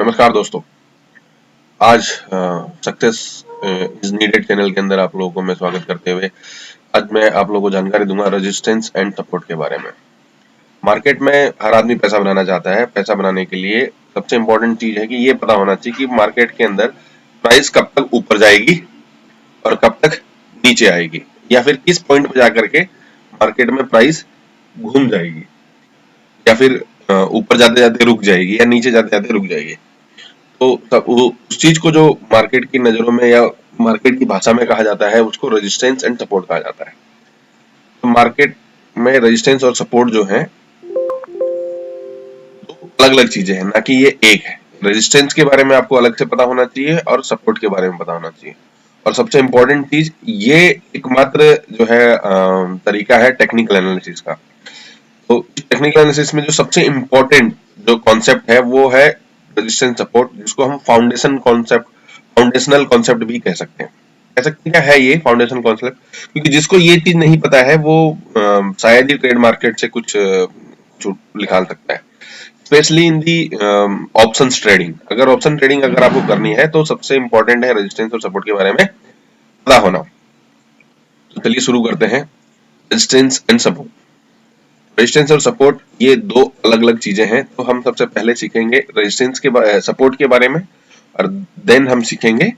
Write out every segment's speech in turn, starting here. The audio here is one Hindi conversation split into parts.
नमस्कार दोस्तों। आज सक्सेस इज नीडेड चैनल के अंदर आप लोगों को मैं स्वागत करते हुए आज मैं आप लोगों को जानकारी दूंगा रेजिस्टेंस एंड सपोर्ट के बारे में। मार्केट में हर आदमी पैसा बनाना चाहता है। पैसा बनाने के लिए सबसे इम्पोर्टेंट चीज है कि ये पता होना चाहिए कि मार्केट के अंदर प्राइस कब तक ऊपर जाएगी और कब तक नीचे आएगी, या फिर किस पॉइंट पर जाकर के मार्केट में प्राइस घूम जाएगी, या फिर ऊपर जाते जाते रुक जाएगी या नीचे जाते जाते रुक जाएगी। तो उस चीज को जो मार्केट की नजरों में या मार्केट की भाषा में कहा जाता है उसको रेजिस्टेंस एंड सपोर्ट कहा जाता है। तो मार्केट में रेजिस्टेंस और सपोर्ट जो है दो अलग अलग चीजें हैं, ना कि ये एक है। रेजिस्टेंस के बारे में आपको अलग से पता होना चाहिए और सपोर्ट के बारे में पता होना चाहिए। और सबसे इम्पोर्टेंट चीज ये एकमात्र जो है तरीका है टेक्निकल एनालिसिस का। तो टेक्निकल एनालिसिस में जो सबसे इम्पोर्टेंट जो कॉन्सेप्ट है वो है रेजिस्टेंस सपोर्ट, जिसको हम फाउंडेशनल कॉन्सेप्ट भी कह सकते हैं। कह सकते हैं क्या है ये फाउंडेशन कॉन्सेप्ट, क्योंकि जिसको ये चीज नहीं पता है वो शायद ही ट्रेड मार्केट से कुछ निकाल सकता है, specially in the options trading. अगर ऑप्शन ट्रेडिंग अगर आपको करनी है तो सबसे इंपॉर्टेंट है रेजिस्टेंस और सपोर्ट के बारे में पता होना। तो चलिए शुरू करते हैं। Resistance and support. रेजिस्टेंस और सपोर्ट ये दो अलग अलग चीजें हैं। तो हम सबसे पहले सीखेंगे रेजिस्टेंस के सपोर्ट के बारे में, और देन हम सीखेंगे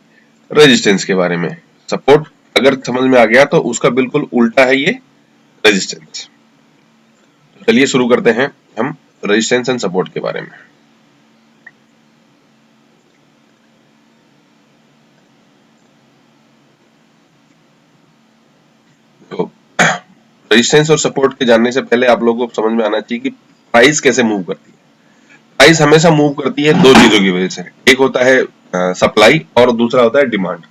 रेजिस्टेंस के बारे में। सपोर्ट अगर समझ में आ गया तो उसका बिल्कुल उल्टा है ये रेजिस्टेंस। तो चलिए शुरू करते हैं हम रेजिस्टेंस एंड सपोर्ट के बारे में। तो रेजिस्टेंस और सपोर्ट के जानने से पहले आप लोगों को समझ में आना चाहिए कि प्राइस कैसे मूव करती है। प्राइस हमेशा मूव करती है दो चीजों की वजह से। एक होता है सप्लाई और दूसरा होता है डिमांड।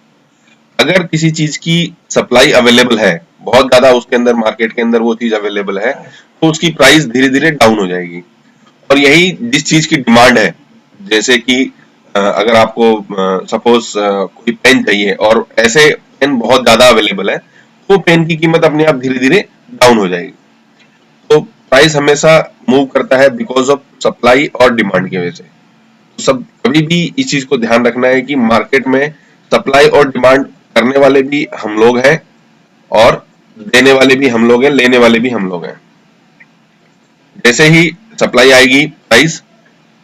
अगर किसी चीज की सप्लाई अवेलेबल है, बहुत ज्यादा उसके अंदर मार्केट के अंदर वो चीज अवेलेबल है, तो उसकी प्राइस धीरे धीरे डाउन हो जाएगी। और यही जिस चीज की डिमांड है, जैसे कि अगर आपको सपोज कोई पेन चाहिए और ऐसे पेन बहुत ज्यादा अवेलेबल है, तो पेन की कीमत अपने आप धीरे धीरे डाउन हो जाएगी। तो प्राइस हमेशा मूव करता है बिकॉज ऑफ सप्लाई और डिमांड की वजह से। तो सब कभी भी इस चीज को ध्यान रखना है कि मार्केट में सप्लाई और डिमांड करने वाले भी हम लोग हैं और देने वाले भी हम लोग हैं, लेने वाले भी हम लोग हैं। जैसे ही सप्लाई आएगी प्राइस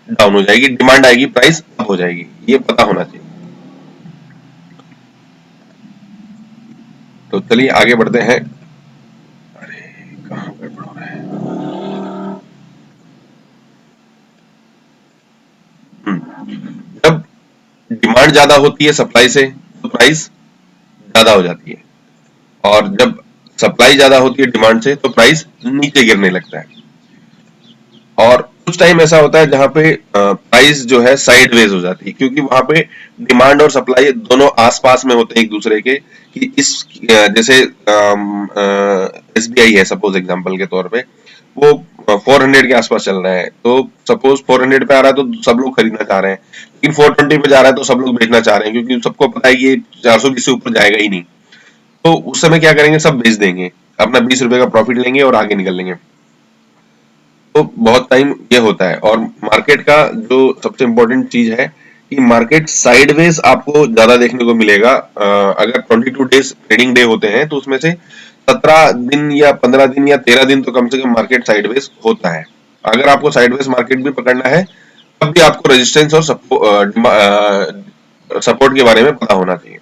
डाउन हो जाएगी, डिमांड आएगी प्राइस अप हो जाएगी, ये पता होना चाहिए। तो चलिए आगे बढ़ते हैं। अरे कहाँ गड़बड़ हो रहा है। जब डिमांड ज्यादा होती है सप्लाई से तो प्राइस ज्यादा हो जाती है, और जब सप्लाई ज्यादा होती है डिमांड से तो प्राइस नीचे गिरने लगता है। और कुछ टाइम ऐसा होता है जहां पे प्राइस जो है साइडवेज हो जाती है, क्योंकि वहां पे डिमांड और सप्लाई दोनों आसपास में होते हैं एक दूसरे के। कि इस जैसे एसबीआई है सपोज एग्जांपल के तौर पे, वो 400 के आसपास चल रहा है। तो सपोज 400 पे आ रहा है तो सब लोग खरीदना चाह रहे हैं, लेकिन 420 पे जा रहा है तो सब लोग बेचना चाह रहे हैं, क्योंकि सबको पता है कि ये 420 से ऊपर जाएगा ही नहीं। तो उस समय क्या करेंगे, सब बेच देंगे, अपना 20 रुपए का प्रॉफिट लेंगे और आगे निकल लेंगे। तो बहुत टाइम ये होता है। और मार्केट का जो सबसे इम्पोर्टेंट चीज है कि मार्केट साइडवेज आपको ज्यादा देखने को मिलेगा। अगर 22 डेज ट्रेडिंग डे होते हैं तो उसमें से 17 दिन या 15 दिन या 13 दिन तो कम से कम मार्केट साइडवेज होता है। अगर आपको साइडवेज मार्केट भी पकड़ना है तब भी आपको रेजिस्टेंस और सपोर्ट के बारे में पता होना चाहिए।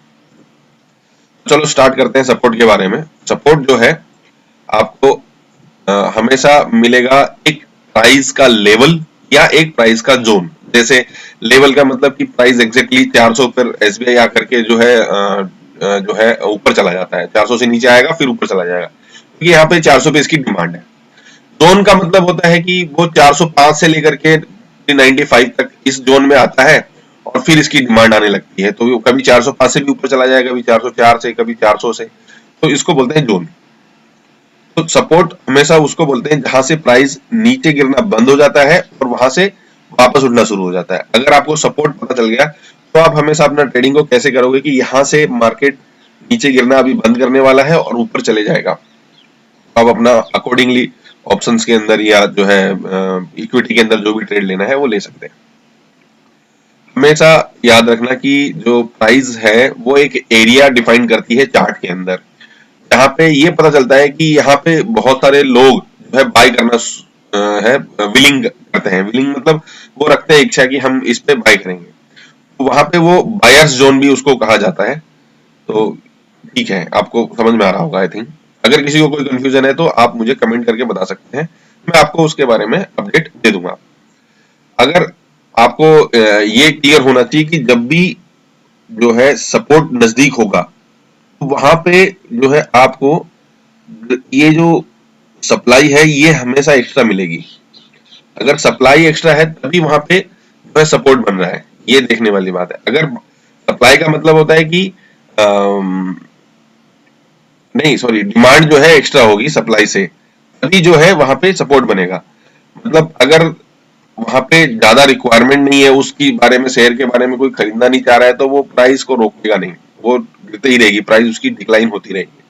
चलो स्टार्ट करते हैं सपोर्ट के बारे में। सपोर्ट जो है आपको हमेशा मिलेगा एक प्राइस का लेवल या एक प्राइस का जोन। जैसे लेवल का मतलब कि प्राइस एग्जैक्टली 400 पर एसबीआई आकर के जो है ऊपर चला जाता है, 400 से नीचे आएगा फिर ऊपर चला जाएगा, क्योंकि यहाँ पे 400 पे इसकी डिमांड है। जोन का मतलब होता है कि वो 405 से लेकर के 95 तक इस जोन में आता है और फिर इसकी डिमांड आने लगती है। तो कभी 405 से भी ऊपर चला जाएगा, कभी 404 से, कभी 400 से। तो इसको बोलते हैं जोन। तो सपोर्ट हमेशा उसको बोलते हैं जहां से प्राइस नीचे गिरना बंद हो जाता है और वहां से वापस उठना शुरू हो जाता है। अगर आपको सपोर्ट पता चल गया तो आप हमेशा अपना ट्रेडिंग को कैसे करोगे कि यहां से मार्केट नीचे गिरना अभी बंद करने वाला है और ऊपर चले जाएगा। तो आप अपना अकॉर्डिंगली ऑप्शंस के अंदर या जो है इक्विटी के अंदर जो भी ट्रेड लेना है वो ले सकते हैं। हमेशा याद रखना कि जो प्राइस है वो एक एरिया डिफाइन करती है चार्ट के अंदर, जहाँ पे ये पता चलता है कि यहाँ पे बहुत सारे लोग जो है बाय करना है विलिंग करते हैं। विलिंग मतलब वो रखते हैं इच्छा कि हम इस पे बाय करेंगे, तो वहां पे वो बायर्स जोन भी उसको कहा जाता है। तो ठीक है, आपको समझ में आ रहा होगा आई थिंक। अगर किसी को कोई कंफ्यूजन है तो आप मुझे कमेंट करके बता सकते हैं, मैं आपको उसके बारे में अपडेट दे दूंगा। अगर आपको ये क्लियर होना चाहिए कि जब भी जो है सपोर्ट नजदीक होगा तो वहां पे जो है आपको ये जो सप्लाई है ये हमेशा एक्स्ट्रा मिलेगी। अगर सप्लाई एक्स्ट्रा है तभी वहां पे जो है सपोर्ट बन रहा है, ये देखने वाली बात है। अगर सप्लाई का मतलब होता है कि नहीं सॉरी, डिमांड जो है एक्स्ट्रा होगी सप्लाई से, तभी जो है वहां पे सपोर्ट बनेगा। मतलब अगर वहां पे ज्यादा रिक्वायरमेंट नहीं है, उसकी बारे में शेयर के बारे में कोई खरीदना नहीं चाह रहा है, तो वो प्राइस को रोकेगा नहीं, वो गिरती ही रहेगी, प्राइस उसकी डिक्लाइन होती रहेगी।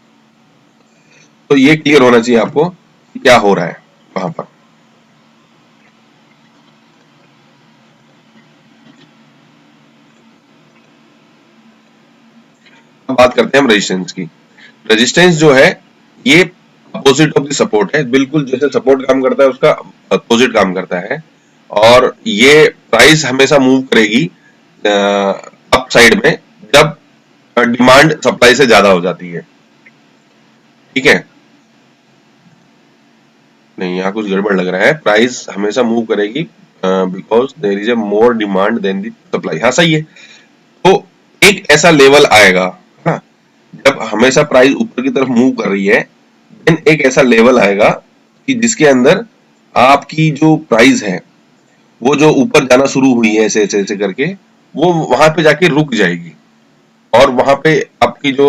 तो ये क्लियर होना चाहिए आपको कि क्या हो रहा है वहां पर। अब बात करते हैं हम रेजिस्टेंस की। रेजिस्टेंस जो है ये अपोजिट ऑफ द सपोर्ट है, बिल्कुल जैसे सपोर्ट काम करता है उसका अपोजिट काम करता है। और ये प्राइस हमेशा मूव करेगी अप साइड में जब डिमांड सप्लाई से ज्यादा हो जाती है। ठीक है, नहीं यहाँ कुछ गड़बड़ लग रहा है, प्राइस हमेशा मूव करेगी because there is a more demand than the supply. हाँ सही है। तो एक ऐसा लेवल आएगा ना, जब हमेशा प्राइस ऊपर की तरफ मूव कर रही है, देन एक ऐसा लेवल आएगा कि जिसके अंदर आपकी जो प्राइस है वो जो ऊपर जाना शुरू हुई है ऐसे ऐसे ऐसे करके, वो वहां पे जाके रुक जाएगी। और वहां पे आपकी जो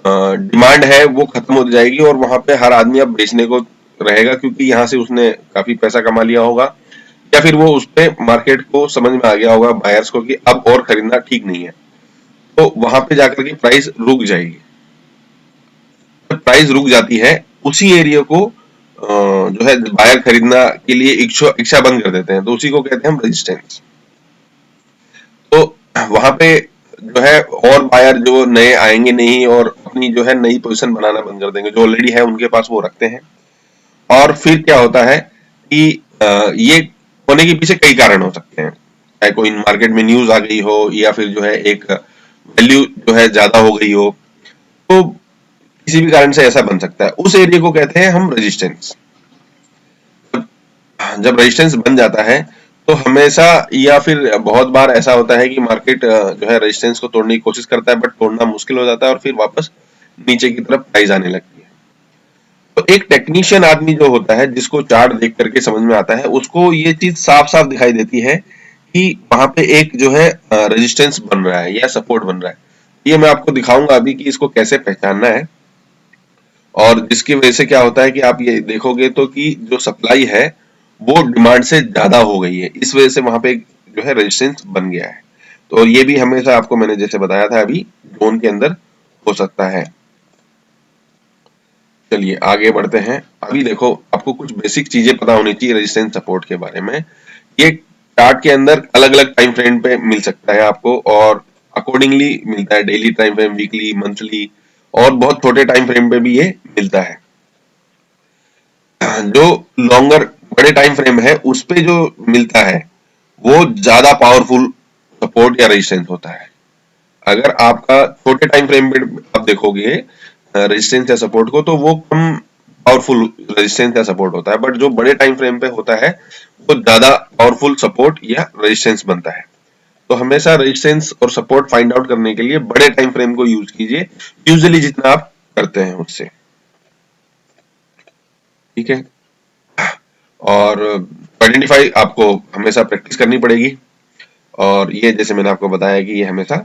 डिमांड है वो खत्म हो जाएगी, और वहां पे हर आदमी अब बेचने को रहेगा, क्योंकि यहाँ से उसने काफी पैसा कमा लिया होगा, या फिर वो उस पे मार्केट को समझ में आ गया होगा बायर्स को कि अब और खरीदना ठीक नहीं है, तो वहां पे जाकर के प्राइस रुक जाएगी। जब प्राइस रुक जाती है उसी एरिया को जो है बायर खरीदना के लिए इच्छा इच्छा बंद कर देते हैं, तो उसी को कहते हैं हम रेजिस्टेंस। तो वहां पे जो है और बायर जो नए आएंगे नहीं, और अपनी जो है नई पोजीशन बनाना बंद कर देंगे, जो ऑलरेडी है उनके पास वो रखते हैं। और फिर क्या होता है कि ये होने के पीछे कई कारण हो सकते हैं, चाहे कोई मार्केट में न्यूज आ गई हो, या फिर जो है एक वैल्यू जो है ज्यादा हो गई हो, तो किसी भी कारण से ऐसा बन सकता है। उस एरिया को कहते हैं हम रेजिस्टेंस। जब रेजिस्टेंस बन जाता है तो हमेशा या फिर बहुत बार ऐसा होता है कि मार्केट जो है रेजिस्टेंस को तोड़ने की कोशिश करता है, बट तोड़ना मुश्किल हो जाता है और फिर वापस नीचे की तरफ प्राइस आने लगती है। तो एक टेक्नीशियन आदमी जो होता है, जिसको चार्ट देख करके समझ में आता है, उसको ये चीज साफ साफ दिखाई देती है कि वहां पे एक जो है रेजिस्टेंस बन रहा है या सपोर्ट बन रहा है। ये मैं आपको दिखाऊंगा अभी कि इसको कैसे पहचानना है, और जिसकी वजह से क्या होता है कि आप ये देखोगे तो कि जो सप्लाई है वो डिमांड से ज्यादा हो गई है, इस वजह से वहां पे जो है रेजिस्टेंस बन गया है। तो ये भी हमेशा आपको मैंने जैसे बताया था अभी जोन के अंदर हो सकता है। चलिए आगे बढ़ते हैं। अभी देखो, आपको कुछ बेसिक चीजें पता होनी चाहिए रेजिस्टेंस सपोर्ट के बारे में। ये चार्ट के अंदर अलग अलग टाइम फ्रेम पे मिल सकता है आपको, और अकॉर्डिंगली मिलता है, daily time frame, weekly, monthly, और बहुत छोटे टाइम फ्रेम पे भी ये मिलता है। जो लॉन्गर बड़े टाइम फ्रेम है उस पे जो मिलता है वो ज्यादा पावरफुल सपोर्ट या रेजिस्टेंस होता है। अगर आपका छोटे टाइम फ्रेम पे आप देखोगे रेजिस्टेंस या सपोर्ट को, तो वो कम पावरफुल रेजिस्टेंस या सपोर्ट होता है, बट जो बड़े टाइम फ्रेम पे होता है वो ज्यादा पावरफुल सपोर्ट या रेजिस्टेंस बनता है। तो हमेशा रेजिस्टेंस और सपोर्ट फाइंड आउट करने के लिए बड़े टाइम फ्रेम को यूज कीजिए, यूजुअली जितना आप करते हैं उससे। ठीक है, और आइडेंटिफाई आपको हमेशा प्रैक्टिस करनी पड़ेगी, और ये जैसे मैंने आपको बताया कि ये हमेशा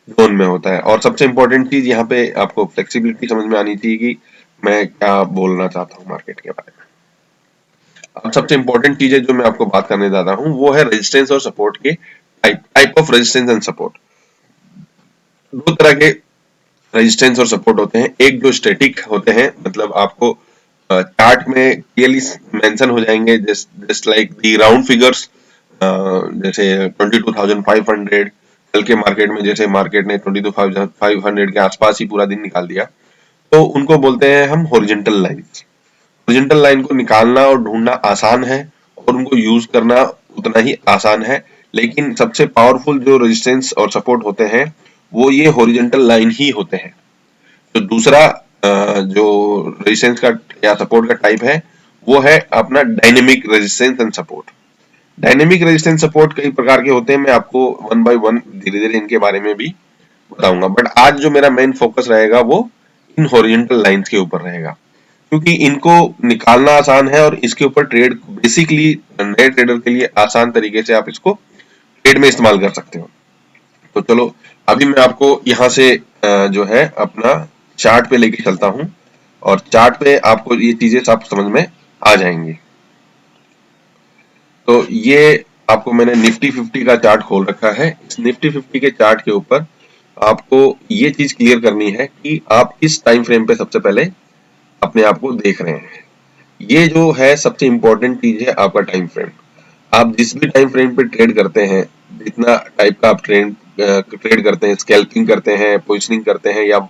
जोन में होता है। और सबसे इंपॉर्टेंट चीज यहाँ पे आपको फ्लेक्सिबिलिटी समझ में आनी चाहिए कि मैं क्या बोलना चाहता हूँ मार्केट के बारे में। अब सबसे इंपॉर्टेंट चीजें जो मैं आपको बात करने जा रहा हूँ वो है रेजिस्टेंस और सपोर्ट के type of resistance and support. दो तरह के रेजिस्टेंस और सपोर्ट होते हैं। एक जो स्टैटिक होते हैं, मतलब आपको चार्ट में क्लियरली मेंशन हो जाएंगे, just like the round figures जैसे 22,500, कल के मार्केट में जैसे मार्केट ने 22,500 के आसपास ही पूरा दिन निकाल दिया, तो उनको बोलते हैं हम हॉरिजॉन्टल लाइंस। हॉरिजॉन्टल लाइन को निकालना और ढूंढना आसान है और उनको यूज करना उतना ही आसान है, लेकिन सबसे पावरफुल जो रेजिस्टेंस और सपोर्ट होते हैं वो ये हॉरिजॉन्टल लाइन ही होते हैं। तो दूसरा जो रेजिस्टेंस का या सपोर्ट का टाइप है वो है अपना dynamic resistance and support. Dynamic resistance support कई प्रकार के होते हैं, मैं आपको वन बाय वन धीरे धीरे इनके बारे में भी बताऊंगा, बट आज जो मेरा मेन फोकस रहेगा वो इन हॉरिजॉन्टल लाइंस के ऊपर रहेगा, क्योंकि इनको निकालना आसान है और इसके ऊपर ट्रेड बेसिकली नए ट्रेडर के लिए आसान तरीके से आप इसको ट्रेड में इस्तेमाल कर सकते हो। तो चलो अभी मैं आपको यहाँ से जो है अपना चार्ट पे लेके चलता हूँ और चार्ट पे आपको ये चीजें सब समझ में आ जाएंगी। तो ये आपको मैंने निफ्टी 50 का चार्ट खोल रखा है। इस निफ्टी 50 के चार्ट के ऊपर आपको ये चीज क्लियर करनी है कि आप किस टाइम फ्रेम पे सबसे पहले अपने आप को देख रहे हैं। ये जो है सबसे इंपॉर्टेंट चीज है आपका टाइम फ्रेम। आप जिस भी टाइम फ्रेम पे ट्रेड करते हैं, जितना टाइप का आप ट्रेड करते हैं, स्कैल्पिंग करते हैं, पोजिशनिंग करते हैं या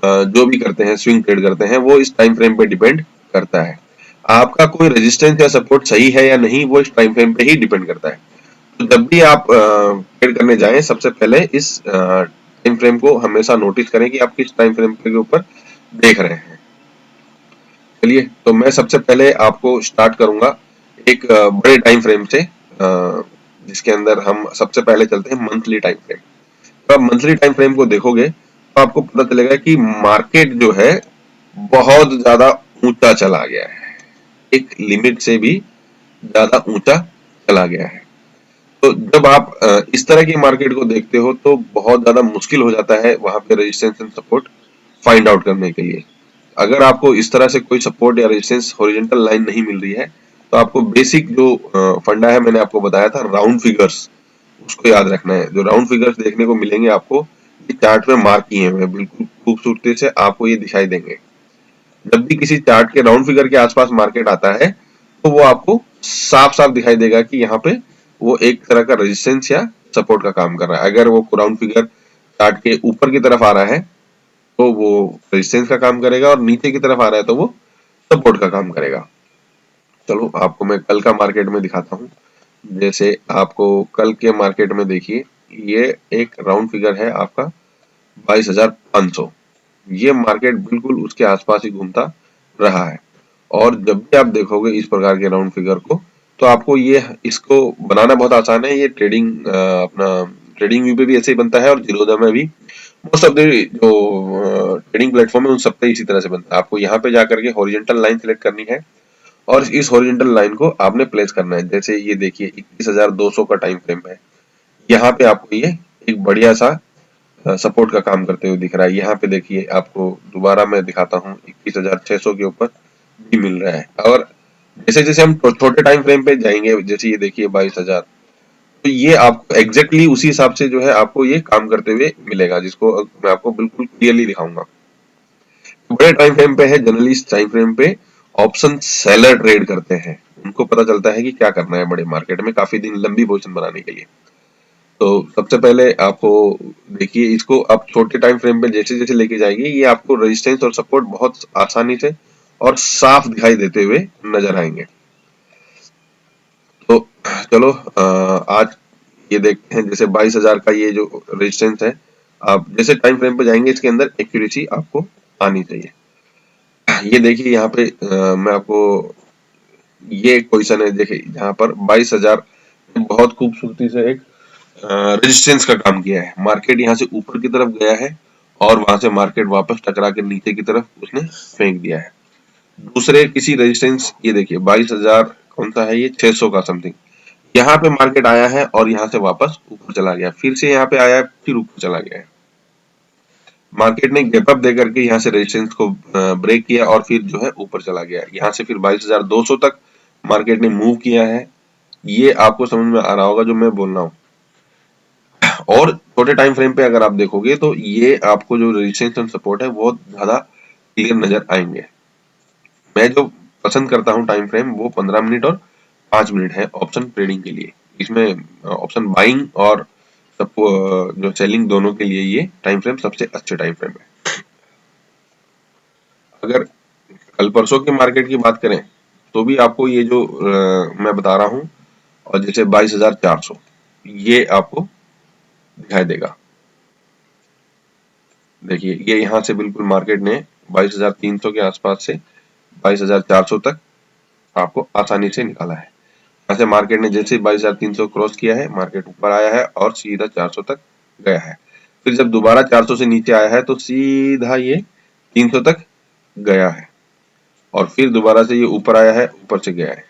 जो भी करते हैं, स्विंग ट्रेड करते हैं, वो इस टाइम फ्रेम पे डिपेंड करता है। आपका कोई रेजिस्टेंस या सपोर्ट सही है या नहीं वो इस टाइम फ्रेम पे ही डिपेंड करता है। तो जब भी आप ट्रेड करने जाएं सबसे पहले इस टाइम फ्रेम को हमेशा नोटिस करें कि आप किस टाइम फ्रेम के ऊपर देख रहे हैं। चलिए तो मैं सबसे पहले आपको स्टार्ट करूंगा एक बड़े टाइम फ्रेम से, जिसके अंदर हम सबसे पहले चलते हैं मंथली टाइम फ्रेम। तो आप मंथली टाइम फ्रेम को देखोगे तो आपको पता चलेगा कि मार्केट जो है बहुत ज्यादा ऊंचा चला गया है, एक लिमिट से भी ज्यादा ऊंचा चला गया है। तो जब आप इस तरह की मार्केट को देखते हो तो बहुत ज्यादा मुश्किल हो जाता है वहां पे resistance and support find out करने के लिए। अगर आपको इस तरह से कोई सपोर्ट या रेजिस्टेंस हॉरिजॉन्टल लाइन नहीं मिल रही है तो आपको बेसिक जो फंडा है मैंने आपको बताया था राउंड फिगर्स, उसको याद रखना है। जो राउंड फिगर्स देखने को मिलेंगे आपको ये चार्ट में मार्क किए हुए हैं, बिल्कुल खूबसूरती से आपको ये दिखाई देंगे। जब भी किसी चार्ट के राउंड फिगर के आसपास मार्केट आता है तो वो आपको साफ साफ दिखाई देगा कि यहाँ पे वो एक तरह का रेजिस्टेंस या सपोर्ट का काम कर रहा है। अगर वो राउंड फिगर चार्ट के ऊपर की तरफ आ रहा है तो वो रेजिस्टेंस का काम करेगा और नीचे की तरफ आ रहा है तो वो सपोर्ट का काम करेगा। चलो आपको मैं कल का मार्केट में दिखाता हूँ। जैसे आपको कल के मार्केट में देखिए ये एक राउंड फिगर है आपका 22,500। ये मार्केट बिल्कुल उसके आसपास ही घूमता रहा है और जब भी आप देखोगे इस प्रकार के राउंड फिगर को तो आपको ये इसको बनाना बहुत आसान है। ये अपना ट्रेडिंग व्यू पे भी ऐसे ही बनता है और जीरोधा में भी मोस्ट ऑफ द जो ट्रेडिंग प्लेटफॉर्म है उन सब पे इसी तरह से बनता है। आपको यहाँ पे जाकर के हॉरिजॉन्टल लाइन सिलेक्ट करनी है और इस हॉरिजॉन्टल लाइन को आपने प्लेस करना है। जैसे ये देखिए 21,200 का टाइम फ्रेम है, यहाँ पे आपको ये एक बढ़िया सा सपोर्ट का काम करते हुए दिख रहा है। यहाँ पे देखिए आपको दोबारा मैं दिखाता हूँ 21,600 के ऊपर भी मिल रहा है। और जैसे जैसे हम छोटे टाइम फ्रेम पे जाएंगे, जैसे ये देखिए 22,000, तो ये आपको एग्जैक्टली उसी हिसाब से जो है आपको ये काम करते हुए मिलेगा, जिसको मैं आपको बिल्कुल क्लियरली दिखाऊंगा। बड़े टाइम फ्रेम पे है, जनरली इस टाइम फ्रेम पे ऑप्शन सेलर ट्रेड करते हैं, उनको पता चलता है कि क्या करना है बड़े मार्केट में काफी दिन लंबी पोजीशन बनाने के लिए। तो सबसे पहले आपको देखिए इसको आप छोटे टाइम फ्रेम पे जैसे जैसे लेके जाएंगे ये आपको रेजिस्टेंस और सपोर्ट बहुत आसानी से और साफ दिखाई देते हुए नजर आएंगे। तो चलो आज ये देखते हैं जैसे 22,000 का ये जो रेजिस्टेंस है, आप जैसे टाइम फ्रेम पे जाएंगे इसके अंदर एक्यूरेसी आपको आनी चाहिए। ये देखिए यहाँ पे मैं आपको ये एक पोजीशन है, देखिए यहाँ पर 22,000 बहुत खूबसूरती से एक रेजिस्टेंस का काम किया है। मार्केट यहाँ से ऊपर की तरफ गया है और वहां से मार्केट वापस टकरा के नीचे की तरफ उसने फेंक दिया है। दूसरे किसी रेजिस्टेंस ये देखिए 22,000 कौन सा है, ये 600 का समथिंग, यहाँ पे मार्केट आया है और यहाँ से वापस ऊपर चला गया, फिर से यहाँ पे आया फिर ऊपर चला गया है। मार्केट ने गैप अप दे करके यहाँ से रेजिस्टेंस को ब्रेक किया और फिर जो है ऊपर चला गया। यहाँ से फिर 22,200 तक मार्केट ने मूव किया है। ये आपको समझ में आ रहा होगा जो मैं बोल रहा हूँ। और छोटे टाइम फ्रेम पे अगर आप देखोगे तो ये आपको जो रेजिस्टेंस एंड सपोर्ट है बहुत ज्यादा क्लियर नजर आएंगे। मैं जो पसंद करता हूँ टाइम फ्रेम वो 15 मिनट और 5 मिनट है ऑप्शन ट्रेडिंग के लिए। इसमें ऑप्शन बाइंग और जो सेलिंग दोनों के लिए ये टाइम फ्रेम सबसे अच्छे टाइम फ्रेम है। अगर कल परसों के मार्केट की बात करें तो भी आपको ये जो मैं बता रहा हूं, और जैसे 22,400 ये आपको दिखाई देगा। देखिए ये यहाँ से बिल्कुल मार्केट ने 22,300 के आसपास से 22,400 तक आपको आसानी से निकाला है। यहाँ से मार्केट ने जैसे 22,300 क्रॉस किया है, मार्केट ऊपर आया है और सीधा 400 तक गया है। फिर जब दोबारा 400 से नीचे आया है तो सीधा ये 300 तक गया है और फिर दोबारा से ये ऊपर आया है, ऊपर से गया है।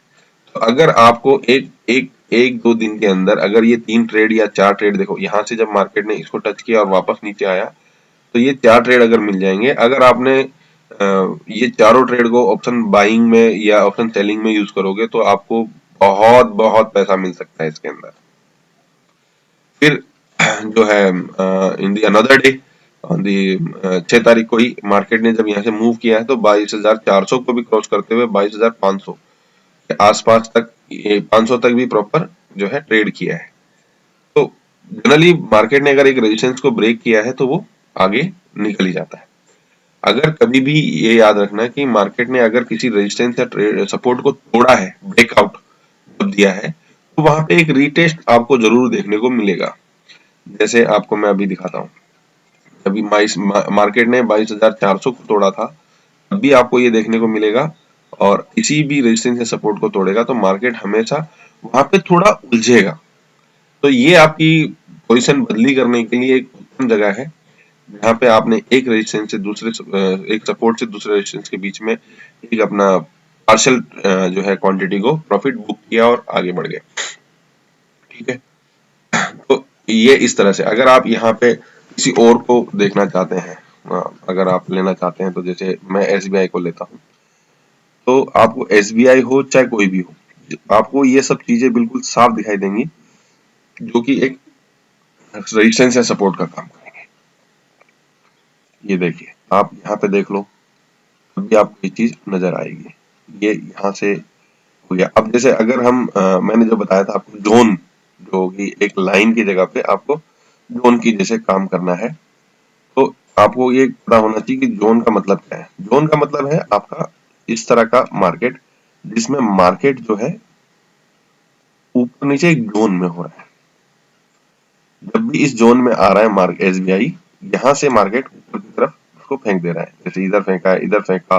तो अगर आपको एक दो दिन के अंदर अगर ये 3 ट्रेड या 4 ट्रेड, देखो यहाँ से जब मार्केट ने इसको टच किया और वापस नीचे आया तो ये 4 ट्रेड अगर मिल जाएंगे, अगर आपने ये चारों ट्रेड को ऑप्शन बाइंग में या ऑप्शन सेलिंग में यूज करोगे तो आपको बहुत बहुत पैसा मिल सकता है इसके अंदर। फिर जो है in the another day on the 6 तारीख को ही मार्केट ने जब यहाँ से मूव किया है तो 22,400 को भी क्रॉस करते हुए 22,500 के आसपास तक, 500 तक भी प्रॉपर जो है ट्रेड किया है। तो जनरली मार्केट ने अगर एक रेजिस्टेंस को ब्रेक किया है तो वो आगे निकल ही जाता है। अगर कभी भी ये याद रखना कि मार्केट ने अगर किसी रेजिस्टेंस या सपोर्ट को तोड़ा है, ब्रेकआउट जब दिया है, तो वहां पे एक रीटेस्ट आपको जरूर देखने को मिलेगा। जैसे आपको मैं अभी दिखाता हूँ, अभी मार्केट ने 22,400 को तोड़ा था, अभी आपको ये देखने को मिलेगा। और किसी भी रेजिस्टेंस या सपोर्ट को तोड़ेगा तो मार्केट हमेशा वहां पे थोड़ा उलझेगा। तो ये आपकी पोजीशन बदली करने के लिए एक उत्तम जगह है, जहाँ पे आपने एक रेजिस्टेंस से दूसरे एक सपोर्ट से दूसरे रेजिस्टेंस के बीच में एक अपना पार्शियल जो है क्वांटिटी को प्रॉफिट बुक किया और आगे बढ़ गए। ठीक है, तो ये इस तरह से अगर आप यहाँ पे किसी और को देखना चाहते हैं, अगर आप लेना चाहते हैं तो जैसे मैं एसबीआई को लेता हूँ, तो आपको एसबीआई हो चाहे कोई भी हो, आपको ये सब चीजें बिल्कुल साफ दिखाई देंगी जो कि एक रेजिस्टेंस या सपोर्ट का काम करेंगे। ये देखिए आप यहाँ पे देख लो, अभी आपको ये चीज नजर आएगी। ये यहाँ से हो गया। अब जैसे अगर हम मैंने जो बताया था आपको जोन, जो कि एक लाइन की जगह पे आपको जोन की जैसे काम करना है, तो आपको ये पता होना चाहिए कि जोन का मतलब क्या है। जोन का मतलब है आपका इस तरह का मार्केट, जिसमें मार्केट जो है ऊपर नीचे एक जोन में हो रहा है। जब भी इस जोन में आ रहा है मार्केट एसबीआई, यहाँ से मार्केट ऊपर की तरफ उसको फेंक दे रहा है। जैसे इधर फेंका है, इधर फेंका,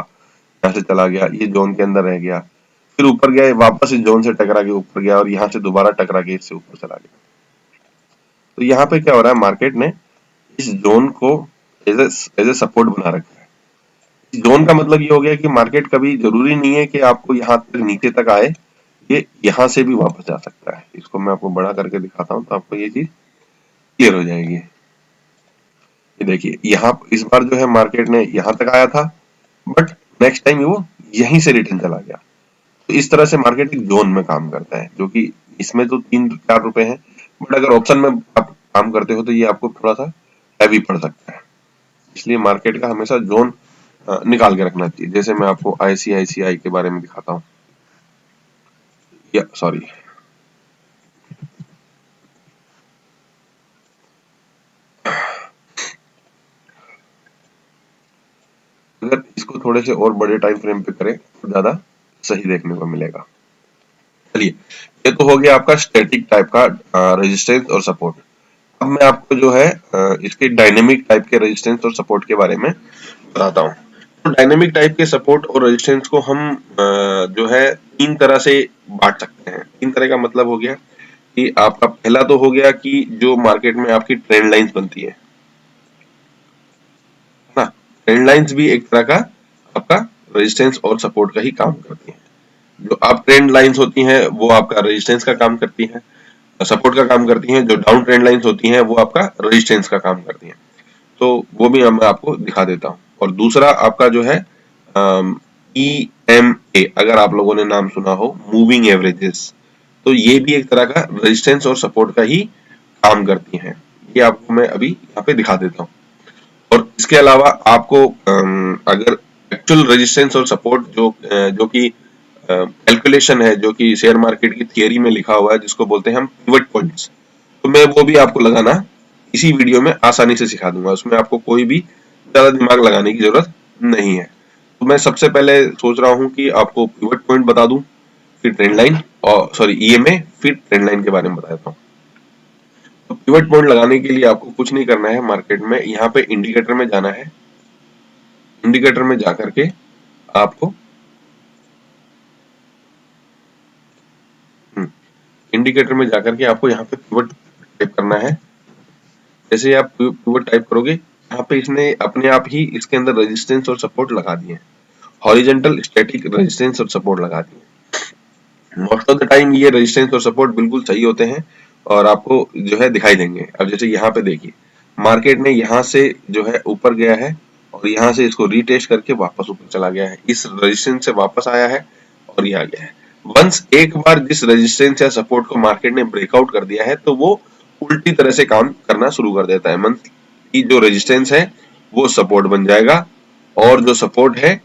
यहाँ से चला गया, ये जोन के अंदर रह गया, फिर ऊपर गया, वापस इस जोन से टकरा के ऊपर गया और यहाँ से दोबारा टकरा के इससे ऊपर चला गया। तो यहाँ पे क्या हो रहा है, मार्केट ने इस जोन को एज ए सपोर्ट बना रखा है। इस जोन का मतलब ये हो गया कि मार्केट कभी जरूरी नहीं है कि आपको यहाँ तक नीचे तक आए, ये यहाँ से भी वापस जा सकता है। इसको मैं आपको बड़ा करके दिखाता हूँ तो आपको ये चीज क्लियर हो जाएगी। ये देखिए यहाँ इस बार जो है मार्केट ने यहाँ तक आया था, बट नेक्स्ट टाइम वो यहीं से रिटर्न चला गया। तो इस तरह से मार्केट एक जोन में काम करता है, जो कि इसमें तो 3-4 रुपए हैं, बट अगर ऑप्शन में आप काम करते हो तो ये आपको थोड़ा सा हैवी पड़ सकता है। इसलिए मार्केट का हमेशा जोन निकाल के रखना चाहिए। जैसे मैं आपको आईसीआईसीआई के बारे में दिखाता हूँ, या सॉरी, अगर इसको थोड़े से और बड़े टाइम फ्रेम पे करें तो ज्यादा सही देखने को मिलेगा। चलिए, ये तो हो गया आपका स्टैटिक टाइप का रेजिस्टेंस और सपोर्ट। अब मैं आपको जो है इसके डायनेमिक टाइप के रेजिस्टेंस और सपोर्ट के बारे में बताता हूँ। तो डायनेमिक टाइप के सपोर्ट और रेजिस्टेंस को हम जो है 3 तरह से बांट सकते हैं। 3 तरह का मतलब हो गया कि आपका पहला तो हो गया कि जो मार्केट में आपकी ट्रेंड लाइंस बनती है ना, ट्रेंड लाइंस भी एक तरह का आपका रेजिस्टेंस और सपोर्ट का ही काम करती है। जो अप ट्रेंड लाइंस होती हैं वो आपका रेजिस्टेंस का काम करती हैं, सपोर्ट का काम करती हैं। जो डाउन ट्रेंड लाइंस होती हैं वो आपका रेजिस्टेंस का काम करती हैं। तो वो भी मैं आपको दिखा देता हूँ। और दूसरा आपका जो है EMA, अगर आप लोगों ने नाम सुना हो, मूविंग एवरेजेस, तो ये भी एक तरह का रेजिस्टेंस और सपोर्ट का ही काम करती हैं। ये आपको मैं अभी यहाँ पे दिखा देता हूँ। और इसके अलावा आपको अगर एक्चुअल रेजिस्टेंस और सपोर्ट जो कि कैलकुलेशन है जो कि शेयर मार्केट की थियरी में लिखा हुआ है, जिसको बोलते हैं हम पिवट पॉइंट्स, तो मैं वो भी आपको लगाना इसी वीडियो में आसानी से सिखा दूंगा। उसमें आपको कोई भी ज्यादा दिमाग लगाने की जरूरत नहीं है। तो मैं सबसे पहले सोच रहा हूँ कि आपको पिवट पॉइंट बता दूं, फिर ट्रेंड लाइन, और सॉरी ईएमए, फिर ट्रेंड लाइन के बारे में बता देता हूँ। तो पिवट पॉइंट लगाने के लिए आपको कुछ नहीं करना है, मार्केट में यहाँ पे इंडिकेटर में जाना है। इंडिकेटर में जाकर के आपको इंडिकेटर में जाकर के आपको यहाँ पे पिवट टाइप करना है। जैसे आप पिवट टाइप करोगे, यहाँ पे इसने अपने आप ही इसके अंदर रेजिस्टेंस और सपोर्ट लगा दिए, हॉरिजॉन्टल स्टैटिक रेजिस्टेंस और सपोर्ट लगा दिए। मोस्ट ऑफ द टाइम ये रेजिस्टेंस और सपोर्ट बिल्कुल सही होते हैं और आपको जो है दिखाई देंगे। अब जैसे यहाँ पे देखिए, मार्केट ने यहाँ से जो है ऊपर गया है और यहाँ से इसको रीटेस्ट करके वापस ऊपर चला गया है, इस रेजिस्टेंस से वापस आया है और ये आ गया है। वंस एक बार जिस रेजिस्टेंस या सपोर्ट को मार्केट ने ब्रेकआउट कर दिया है, तो वो उल्टी तरह से काम करना शुरू कर देता है। मंथ की जो रेजिस्टेंस है वो सपोर्ट बन जाएगा और जो सपोर्ट है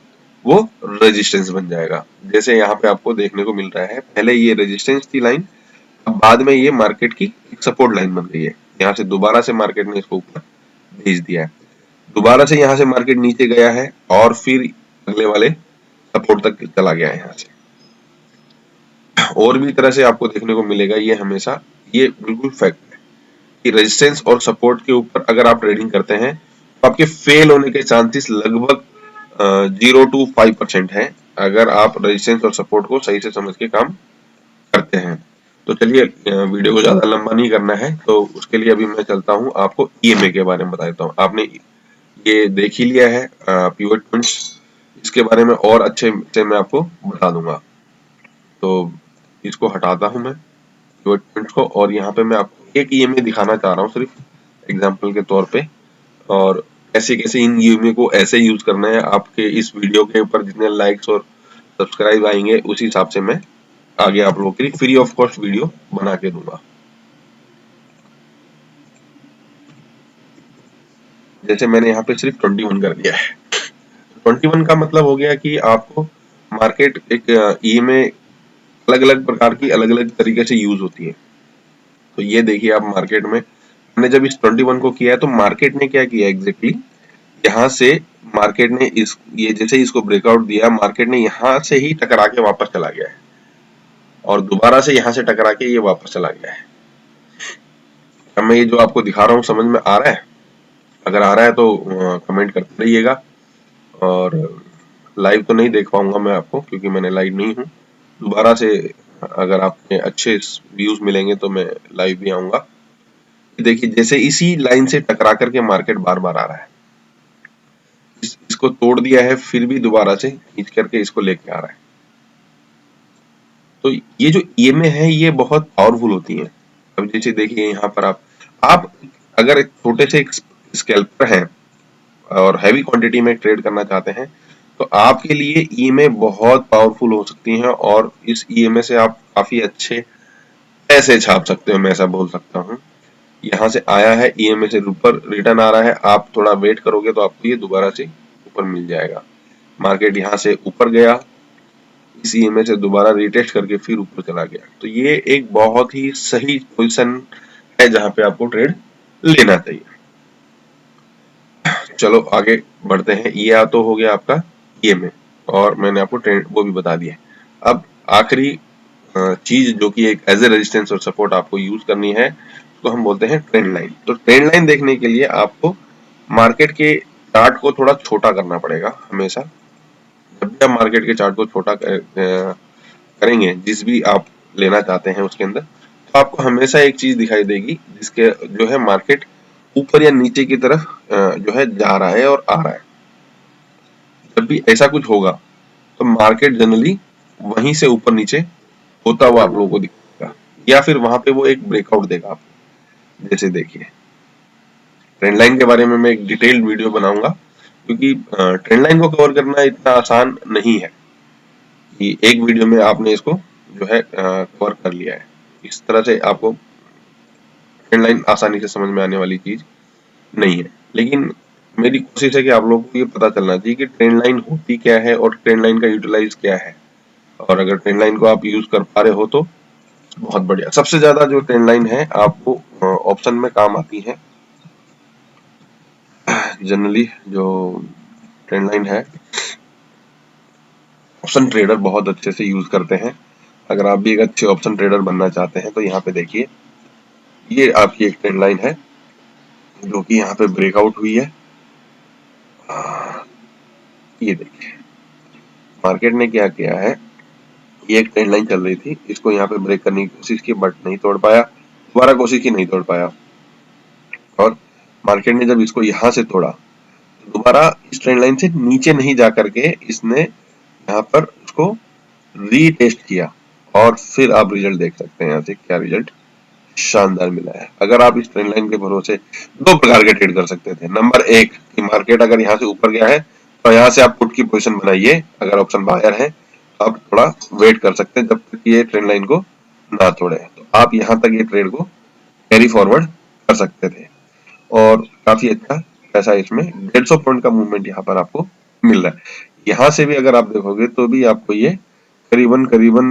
वो रेजिस्टेंस बन जाएगा। जैसे यहाँ पे आपको देखने को मिल रहा है, पहले ये रेजिस्टेंस थी लाइन, अब बाद में ये मार्केट की एक सपोर्ट लाइन बन गई है। यहाँ से दोबारा से मार्केट ने इसको ऊपर भेज दिया है, दोबारा से यहाँ से मार्केट नीचे गया है और फिर अगले वाले सपोर्ट तक चला गया है यहाँ से। और भी तरह से आपको देखने को मिलेगा, ये हमेशा ये बिल्कुल फैक्ट है कि रेजिस्टेंस और सपोर्ट के ऊपर अगर आप ट्रेडिंग करते हैं तो आपके फेल होने के चांसेस लगभग 0 to 5% है, अगर आप रेजिस्टेंस और सपोर्ट को सही से समझ के काम करते हैं। तो चलिए, वीडियो को ज्यादा लंबा नहीं करना है, तो उसके लिए अभी मैं चलता हूँ, आपको ईएमए के बारे में बता देता हूँ। आपने ये देख ही लिया है पिवट पॉइंट्स, इसके बारे में और अच्छे से मैं आपको बता दूंगा। तो इसको हटाता हूं मैं पिवट पॉइंट्स को, और यहाँ पे मैं आपको एक ईएमए दिखाना चाह रहा हूँ सिर्फ एग्जांपल के तौर पे, और कैसे कैसे इन ईएमए को ऐसे यूज करना है। आपके इस वीडियो के ऊपर जितने लाइक्स और सब्सक्राइब आएंगे उसी हिसाब से मैं आगे आप लोगों के लिए फ्री ऑफ कॉस्ट वीडियो बना के दूंगा। जैसे मैंने यहाँ पे सिर्फ 21 कर दिया है। 21 का मतलब हो गया कि आपको मार्केट एक ईएमए अलग अलग प्रकार की अलग अलग तरीके से यूज होती है। तो ये देखिए, आप मार्केट में हमने जब इस 21 को किया है तो मार्केट ने क्या किया एग्जैक्टली, यहाँ से मार्केट ने इस ये जैसे इसको ब्रेकआउट दिया, मार्केट ने यहाँ से ही टकरा के वापस चला गया है और दोबारा से यहाँ से टकरा के ये वापस चला गया है। अब मैं ये जो आपको दिखा रहा हूँ समझ में आ रहा है? अगर आ रहा है तो कमेंट करते रहिएगा, और लाइव तो नहीं देख पाऊंगा मैं आपको क्योंकि मैंने लाइव नहीं हूँ। दोबारा से अगर आपके अच्छे व्यूज मिलेंगे तो मैं लाइव भी आऊंगा। देखिए, जैसे इसी लाइन से टकरा करके मार्केट बार बार आ रहा है, इसको तोड़ दिया है, फिर भी दोबारा से खींच करके इसको लेके आ रहा है। तो ये जो ईएमए है ये बहुत पावरफुल होती है। अब जैसे देखिए यहाँ पर आप अगर एक छोटे से स्कैल्पर हैं और हैवी क्वांटिटी में ट्रेड करना चाहते हैं तो आपके लिए ईएमए बहुत पावरफुल हो सकती हैं, और इस ईएमए से आप काफी अच्छे पैसे छाप सकते हो, मैं ऐसा बोल सकता हूँ। यहाँ से आया है, ईएमए से ऊपर रिटर्न आ रहा है, आप थोड़ा वेट करोगे तो आपको ये दोबारा से ऊपर मिल जाएगा। मार्केट यहाँ से ऊपर गया, इस ईएमए से दोबारा रिटेस्ट करके फिर ऊपर चला गया। तो ये एक बहुत ही सही पोजीशन है जहां पे आपको ट्रेड लेना चाहिए। चलो आगे बढ़ते हैं। ये तो हो गया आपका ईएमए, और मैंने आपको ट्रेंड वो भी बता दिया। अब आखिरी चीज जो कि एक एज ए रेजिस्टेंस और सपोर्ट आपको यूज करनी है, उसको हम बोलते हैं ट्रेंड लाइन। तो ट्रेंड लाइन देखने के लिए आपको मार्केट के चार्ट को थोड़ा छोटा करना पड़ेगा हमेशा। जब भी आप मार्केट के चार्ट को छोटा करेंगे, जिस भी आप लेना चाहते हैं उसके अंदर, तो आपको हमेशा एक चीज दिखाई देगी जिसके जो है मार्केट ऊपर या नीचे की तरफ जो है जा रहा है और आ रहा है। जब भी ऐसा कुछ होगा तो मार्केट जनरली वहीं से ऊपर नीचे होता हुआ आप लोगों को दिखेगा, या फिर वहां पे वो एक ब्रेकआउट देगा आपको। जैसे देखिए, ट्रेंड लाइन के बारे में मैं एक डिटेल्ड वीडियो बनाऊंगा, क्योंकि ट्रेंड लाइन को कवर करना इतना आसान नहीं है कि एक वीडियो में आपने इसको जो है कवर कर लिया है। इस तरह से आपको ट्रेंड लाइन आसानी से समझ में आने वाली चीज नहीं है, लेकिन मेरी कोशिश है कि आप लोगों को ये पता चलना चाहिए कि ट्रेंड लाइन होती क्या है और ट्रेंड लाइन का यूटिलाइज क्या है। और अगर ट्रेंड लाइन को आप यूज कर पा रहे हो तो बहुत बढ़िया। सबसे ज्यादा जो ट्रेंड लाइन है आपको ऑप्शन में काम आती है। जनरली जो ट्रेंड लाइन है ऑप्शन ट्रेडर बहुत अच्छे से यूज करते हैं। अगर आप भी एक अच्छे ऑप्शन ट्रेडर बनना चाहते हैं तो यहाँ पे देखिए, ये आपकी एक ट्रेंड लाइन है जो कि यहाँ पे ब्रेकआउट हुई है। ये देखिए मार्केट ने क्या किया है, ये एक ट्रेंड लाइन चल रही थी, इसको यहाँ पे ब्रेक करने की कोशिश की बट नहीं तोड़ पाया, दोबारा कोशिश की नहीं तोड़ पाया, और मार्केट ने जब इसको यहाँ से तोड़ा तो दोबारा इस ट्रेंड लाइन से नीचे नहीं जा करके इसने यहाँ पर उसको रीटेस्ट किया, और फिर आप रिजल्ट देख सकते हैं यहाँ से क्या रिजल्ट शानदार मिला है। अगर आप इस ट्रेंड लाइन के भरोसे दो प्रकार के ट्रेड कर सकते थे। नंबर एक कि मार्केट अगर यहाँ से ऊपर गया है तो यहाँ से आप पुट की पोजीशन बनाइए, अगर ऑप्शन बायर है तो आप थोड़ा वेट कर सकते हैं जब तक ये ट्रेंड लाइन को ना तोड़े, तो आप यहाँ तक ये ट्रेड को कैरी फॉरवर्ड कर सकते थे और काफी अच्छा पैसा इसमें 150 पॉइंट का मूवमेंट यहाँ पर आपको मिल रहा है। यहाँ से भी अगर आप देखोगे तो भी आपको ये करीबन करीबन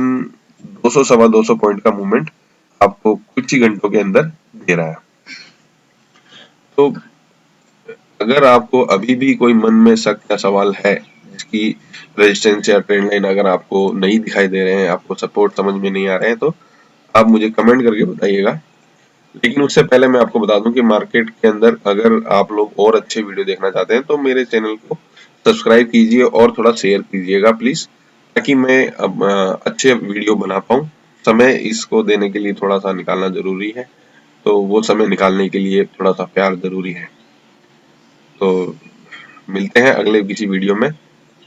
200 सवा 200 पॉइंट का मूवमेंट आपको कुछ ही घंटों के अंदर दे रहा है। तो अगर आपको अभी भी कोई मन में शक या सवाल है, जिसकी रेजिस्टेंस या ट्रेंड लाइन अगर आपको नहीं दिखाई दे रहे हैं, आपको सपोर्ट समझ में नहीं आ रहे हैं, तो आप मुझे कमेंट करके बताइएगा। लेकिन उससे पहले मैं आपको बता दूं कि मार्केट के अंदर अगर आप लोग और अच्छे वीडियो देखना चाहते हैं तो मेरे चैनल को सब्सक्राइब कीजिए और थोड़ा शेयर कीजिएगा प्लीज, ताकि मैं अब अच्छे वीडियो बना पाऊं। समय इसको देने के लिए थोड़ा सा निकालना जरूरी है, तो वो समय निकालने के लिए थोड़ा सा प्यार जरूरी है। तो मिलते हैं अगले किसी वीडियो में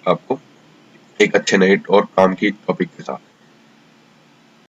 आपको एक अच्छे नए और काम की टॉपिक के साथ।